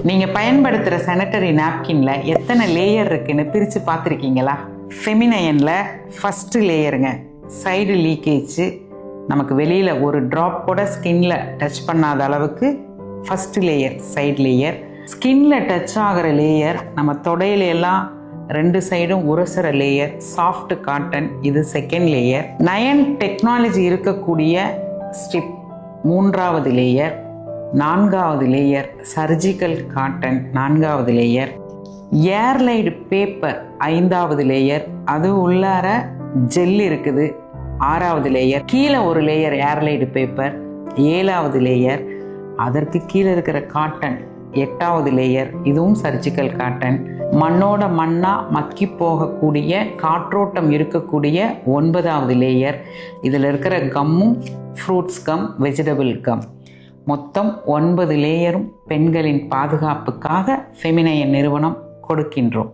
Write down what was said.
நீங்கள் பயன்படுத்துகிற சானிட்டரி நாப்கினில் எத்தனை லேயர் இருக்குன்னு பிரித்து பார்த்துருக்கீங்களா? ஃபெமினைனில் ஃபஸ்ட்டு லேயருங்க, சைடு லீக்கேஜ், நமக்கு வெளியில் ஒரு ட்ராப் கூட ஸ்கின்ல டச் பண்ணாத அளவுக்கு ஃபஸ்ட்டு லேயர் சைடு லேயர். ஸ்கின்ல டச் ஆகிற லேயர், நம்ம தொடையிலெல்லாம் ரெண்டு சைடும் உரசுற லேயர் சாஃப்ட் காட்டன், இது செகண்ட் லேயர். நயன் டெக்னாலஜி இருக்கக்கூடிய ஸ்ட்ரிப் மூன்றாவது லேயர். நான்காவது லேயர் சர்ஜிக்கல் காட்டன், நான்காவது லேயர். ஏர்லைடு பேப்பர் ஐந்தாவது லேயர், அது உள்ளார ஜெல் இருக்குது, ஆறாவது லேயர். கீழே ஒரு லேயர் ஏர்லைடு பேப்பர், ஏழாவது லேயர். அதற்கு கீழே இருக்கிற காட்டன் எட்டாவது லேயர், இதுவும் சர்ஜிக்கல் காட்டன். மண்ணோட மண்ணாக மக்கி போகக்கூடிய காற்றோட்டம் இருக்கக்கூடிய ஒன்பதாவது லேயர். இதில் இருக்கிற கம்மும் ஃப்ரூட்ஸ் கம், வெஜிடபிள் கம். மொத்தம் 9 லேயரும் பெண்களின் பாதுகாப்புக்காக ஃபெமினைன் நிறுவனம் கொடுக்கின்றோம்.